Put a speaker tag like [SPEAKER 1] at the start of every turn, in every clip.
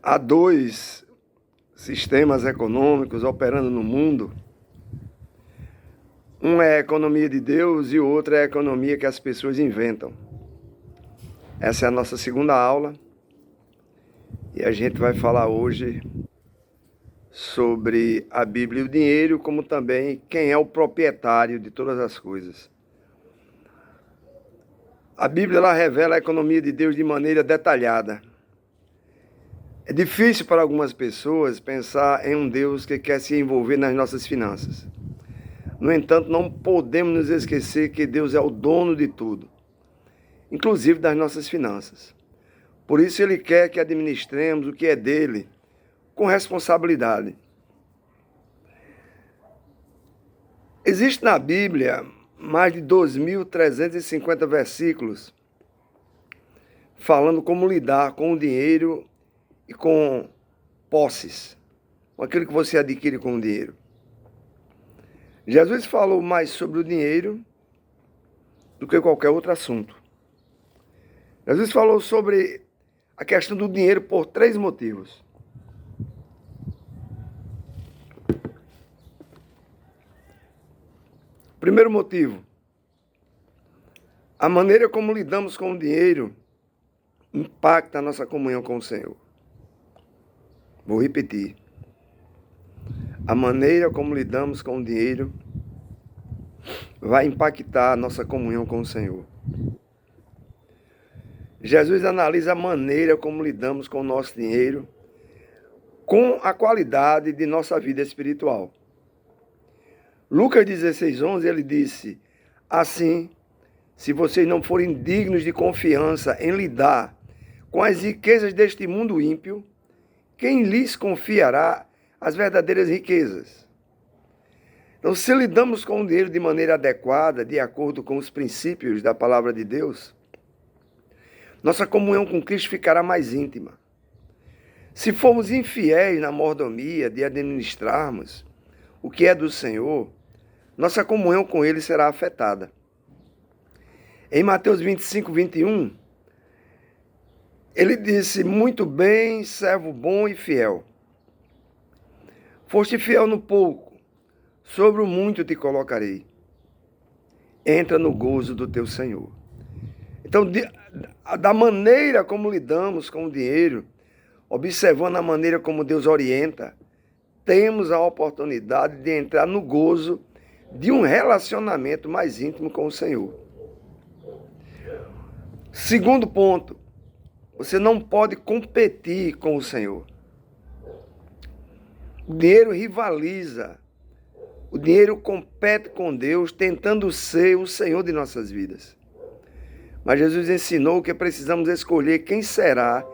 [SPEAKER 1] Há dois sistemas econômicos operando no mundo. Um é a economia de Deus e o outro é a economia que as pessoas inventam. Essa é a nossa segunda aula e a gente vai falar hoje sobre a Bíblia e o dinheiro, como também quem é o proprietário de todas as coisas. A Bíblia ela revela a economia de Deus de maneira detalhada. É difícil para algumas pessoas pensar em um Deus que quer se envolver nas nossas finanças. No entanto, não podemos nos esquecer que Deus é o dono de tudo, inclusive das nossas finanças. Por isso, Ele quer que administremos o que é dele com responsabilidade. Existe na Bíblia mais de 2.350 versículos falando como lidar com o dinheiro e com posses, com aquilo que você adquire com o dinheiro. Jesus falou mais sobre o dinheiro do que qualquer outro assunto. Jesus falou sobre a questão do dinheiro por 3 motivos. Primeiro motivo, a maneira como lidamos com o dinheiro impacta a nossa comunhão com o Senhor. Vou repetir. A maneira como lidamos com o dinheiro vai impactar a nossa comunhão com o Senhor. Jesus analisa a maneira como lidamos com o nosso dinheiro, com a qualidade de nossa vida espiritual. Lucas 16:11, ele disse: assim, se vocês não forem dignos de confiança em lidar com as riquezas deste mundo ímpio, quem lhes confiará as verdadeiras riquezas? Então, se lidamos com o dinheiro de maneira adequada, de acordo com os princípios da palavra de Deus, nossa comunhão com Cristo ficará mais íntima. Se formos infiéis na mordomia de administrarmos o que é do Senhor, nossa comunhão com Ele será afetada. Em Mateus 25:21, ele disse: muito bem, servo bom e fiel. Foste fiel no pouco, sobre o muito te colocarei. Entra no gozo do teu Senhor. Então, da maneira como lidamos com o dinheiro, observando a maneira como Deus orienta, temos a oportunidade de entrar no gozo de um relacionamento mais íntimo com o Senhor. Segundo ponto, você não pode competir com o Senhor. O dinheiro rivaliza. O dinheiro compete com Deus, tentando ser o Senhor de nossas vidas. Mas Jesus ensinou que precisamos escolher quem será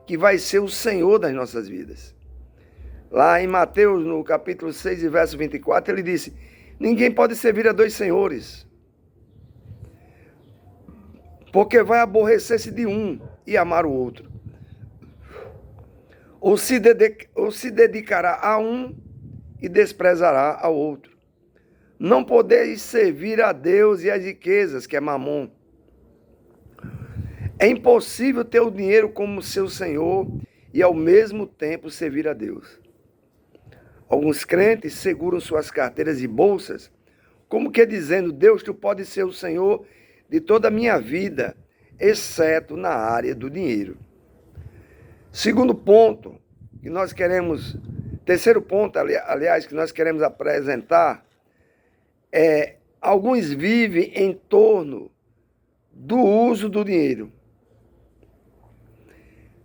[SPEAKER 1] que vai ser o Senhor das nossas vidas. Lá em Mateus, no capítulo 6, verso 24, ele disse: ninguém pode servir a 2 senhores, porque vai aborrecer-se de um e amar o outro. Ou se dedicará a um e desprezará ao outro. Não podeis servir a Deus e às riquezas, que é Mamon. É impossível ter o dinheiro como seu senhor e ao mesmo tempo servir a Deus. Alguns crentes seguram suas carteiras e bolsas, como que dizendo: Deus, tu pode ser o Senhor de toda a minha vida, exceto na área do dinheiro. Segundo ponto que nós queremos, terceiro ponto, aliás, que nós queremos apresentar, é: alguns vivem em torno do uso do dinheiro.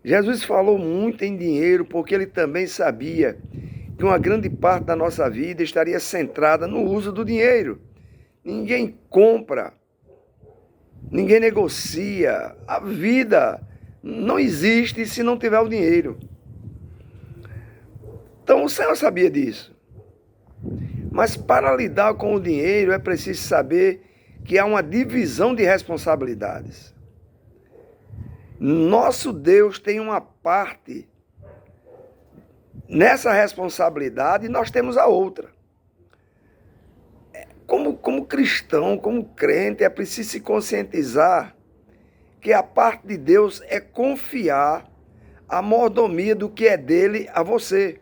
[SPEAKER 1] Jesus falou muito em dinheiro porque ele também sabia que uma grande parte da nossa vida estaria centrada no uso do dinheiro. Ninguém compra, ninguém negocia. A vida não existe se não tiver o dinheiro. Então o Senhor sabia disso. Mas para lidar com o dinheiro é preciso saber que há uma divisão de responsabilidades. Nosso Deus tem uma parte nessa responsabilidade e nós temos a outra. Como cristão, como crente, é preciso se conscientizar que a parte de Deus é confiar a mordomia do que é dele a você.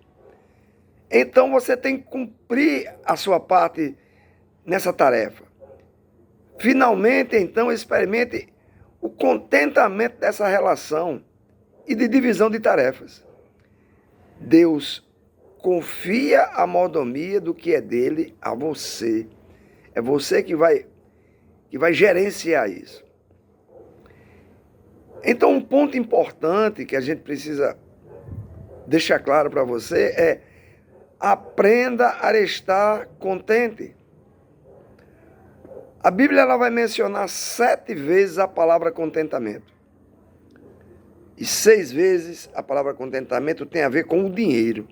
[SPEAKER 1] Então você tem que cumprir a sua parte nessa tarefa. Finalmente, então, experimente o contentamento dessa relação e de divisão de tarefas. Deus confia a mordomia do que é dele a você. É você que vai gerenciar isso. Então, um ponto importante que a gente precisa deixar claro para você é: aprenda a estar contente. A Bíblia ela vai mencionar 7 vezes a palavra contentamento. E 6 vezes a palavra contentamento tem a ver com o dinheiro.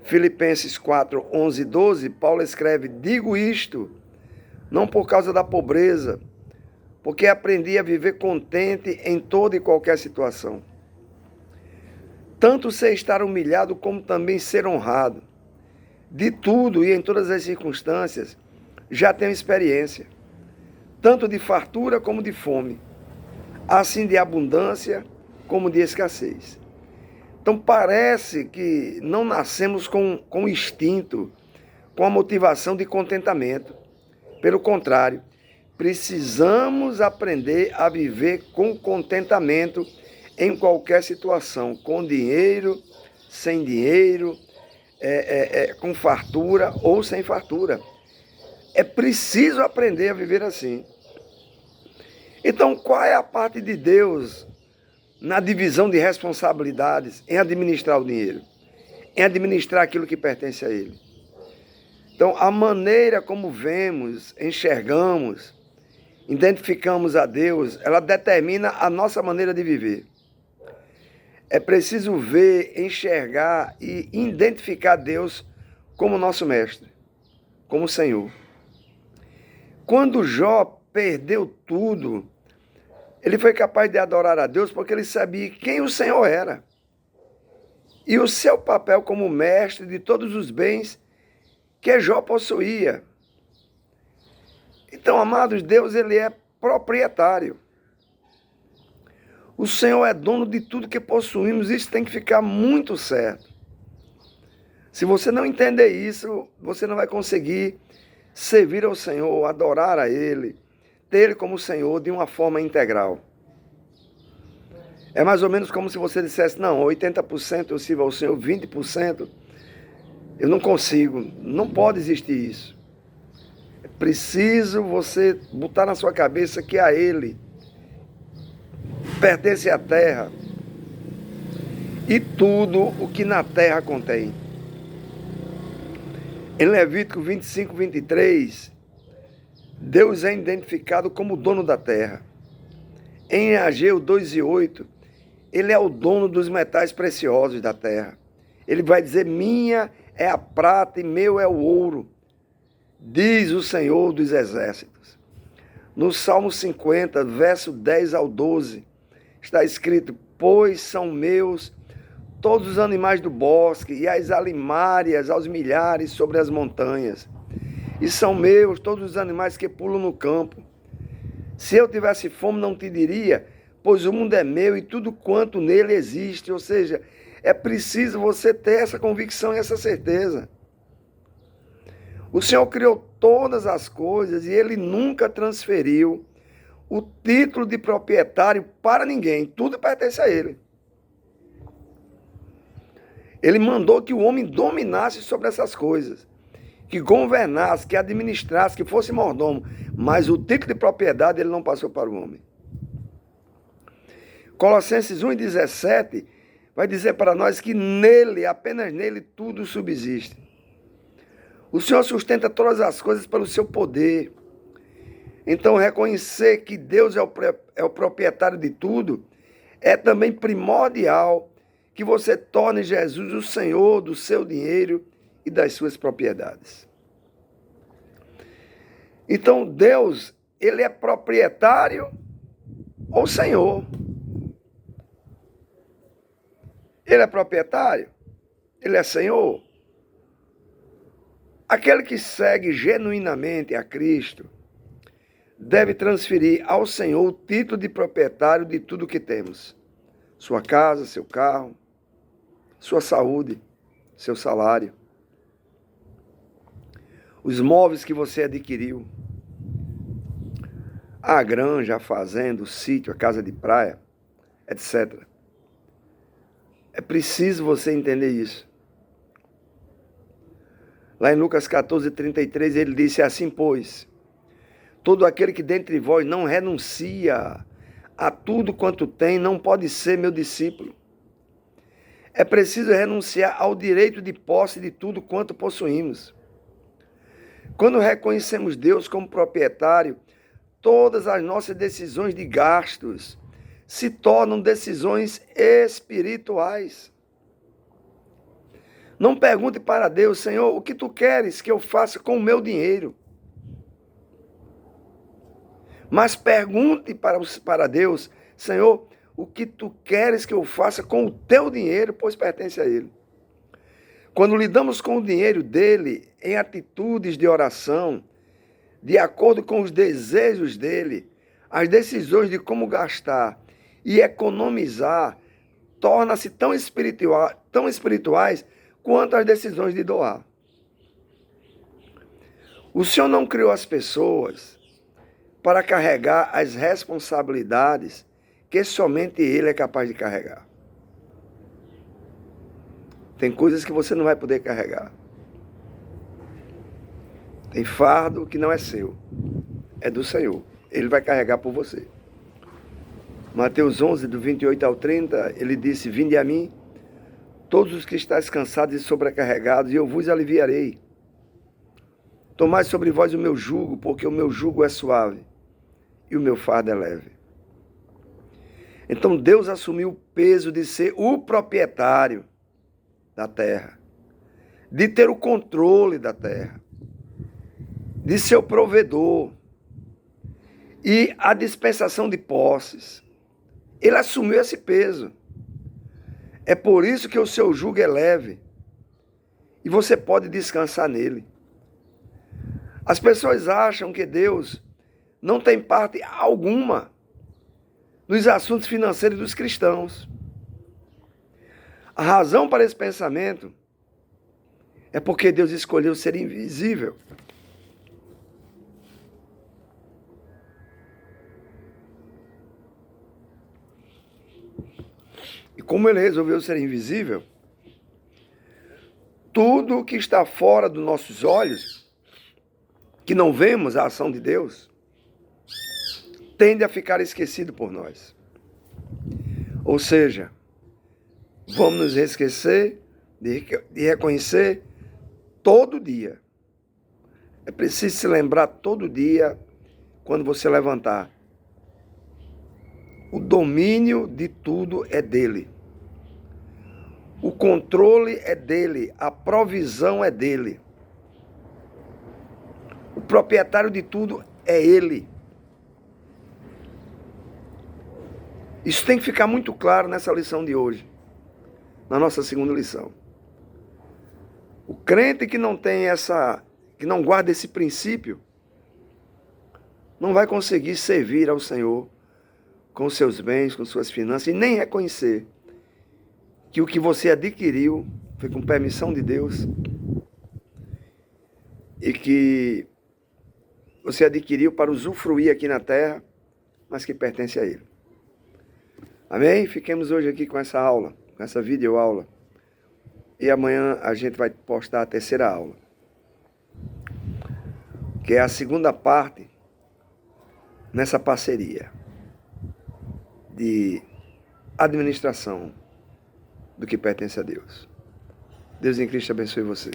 [SPEAKER 1] Filipenses 4, 11 e 12, Paulo escreve: digo isto, não por causa da pobreza, porque aprendi a viver contente em toda e qualquer situação. Tanto sei estar humilhado, como também ser honrado. De tudo e em todas as circunstâncias, já tenho experiência, tanto de fartura como de fome, assim de abundância como de escassez. Então parece que não nascemos com instinto, com a motivação de contentamento. Pelo contrário, precisamos aprender a viver com contentamento em qualquer situação, com dinheiro, sem dinheiro, com fartura ou sem fartura. É preciso aprender a viver assim. Então, qual é a parte de Deus na divisão de responsabilidades em administrar o dinheiro, em administrar aquilo que pertence a Ele? Então, a maneira como vemos, enxergamos, identificamos a Deus, ela determina a nossa maneira de viver. É preciso ver, enxergar e identificar Deus como nosso mestre, como Senhor. Quando Jó perdeu tudo, ele foi capaz de adorar a Deus porque ele sabia quem o Senhor era e o seu papel como mestre de todos os bens que Jó possuía. Então, amados, Deus ele é proprietário. O Senhor é dono de tudo que possuímos, isso tem que ficar muito certo. Se você não entender isso, você não vai conseguir servir ao Senhor, adorar a Ele, ter Ele como Senhor de uma forma integral. É mais ou menos como se você dissesse: não, 80% eu sirvo ao Senhor, 20% eu não consigo. Não pode existir isso. É preciso você botar na sua cabeça que a Ele pertence à terra e tudo o que na terra contém. Em Levítico 25, 23, Deus é identificado como dono da terra. Em Ageu 2 e 8, Ele é o dono dos metais preciosos da terra. Ele vai dizer: minha é a prata e meu é o ouro, diz o Senhor dos exércitos. No Salmo 50, verso 10 ao 12, está escrito: pois são meus todos os animais do bosque e as alimárias aos milhares sobre as montanhas. E são meus todos os animais que pulam no campo. Se eu tivesse fome, não te diria, pois o mundo é meu e tudo quanto nele existe. Ou seja, é preciso você ter essa convicção e essa certeza. O Senhor criou todas as coisas e Ele nunca transferiu o título de proprietário para ninguém. Tudo pertence a Ele. Ele mandou que o homem dominasse sobre essas coisas, que governasse, que administrasse, que fosse mordomo, mas o título de propriedade Ele não passou para o homem. Colossenses 1,17 vai dizer para nós que nele, apenas nele, tudo subsiste. O Senhor sustenta todas as coisas pelo seu poder. Então, reconhecer que Deus é o proprietário de tudo é também primordial que você torne Jesus o Senhor do seu dinheiro e das suas propriedades. Então, Deus, Ele é proprietário ou Senhor? Ele é proprietário? Ele é Senhor? Aquele que segue genuinamente a Cristo deve transferir ao Senhor o título de proprietário de tudo que temos. sua casa, seu carro, sua saúde, seu salário, os móveis que você adquiriu, a granja, a fazenda, o sítio, a casa de praia, etc. É preciso você entender isso. Lá em Lucas 14:33, ele disse assim, pois, todo aquele que dentre vós não renuncia a tudo quanto tem, não pode ser meu discípulo. É preciso renunciar ao direito de posse de tudo quanto possuímos. Quando reconhecemos Deus como proprietário, todas as nossas decisões de gastos se tornam decisões espirituais. Não pergunte para Deus, Senhor, o que tu queres que eu faça com o meu dinheiro? Mas pergunte para Deus, Senhor, o que tu queres que eu faça com o teu dinheiro, pois pertence a Ele. Quando lidamos com o dinheiro dele em atitudes de oração, de acordo com os desejos dele, as decisões de como gastar e economizar tornam-se tão espirituais quanto as decisões de doar. O Senhor não criou as pessoas para carregar as responsabilidades que somente Ele é capaz de carregar. Tem coisas que você não vai poder carregar. Tem fardo que não é seu, é do Senhor. Ele vai carregar por você. Mateus 11, do 28 ao 30, ele disse, vinde a mim, todos os que estáis cansados e sobrecarregados, e eu vos aliviarei. Tomai sobre vós o meu jugo, porque o meu jugo é suave, e o meu fardo é leve. Então Deus assumiu o peso de ser o proprietário da terra, de ter o controle da terra, de ser o provedor e a dispensação de posses. Ele assumiu esse peso. É por isso que o seu jugo é leve e você pode descansar nele. As pessoas acham que Deus não tem parte alguma nos assuntos financeiros dos cristãos. A razão para esse pensamento é porque Deus escolheu ser invisível. E como ele resolveu ser invisível, tudo que está fora dos nossos olhos, que não vemos a ação de Deus, tende a ficar esquecido por nós. Ou seja, vamos nos esquecer de reconhecer todo dia. É preciso se lembrar todo dia, quando você levantar. O domínio de tudo é dele. O controle é dele. A provisão é dele. O proprietário de tudo é ele. Isso tem que ficar muito claro nessa lição de hoje, na nossa segunda lição. O crente que não tem que não guarda esse princípio, não vai conseguir servir ao Senhor com seus bens, com suas finanças, e nem reconhecer que o que você adquiriu foi com permissão de Deus e que você adquiriu para usufruir aqui na terra, mas que pertence a Ele. Amém? Fiquemos hoje aqui com essa aula, com essa videoaula. E amanhã a gente vai postar a terceira aula, que é a segunda parte nessa parceria de administração do que pertence a Deus. Deus em Cristo abençoe você.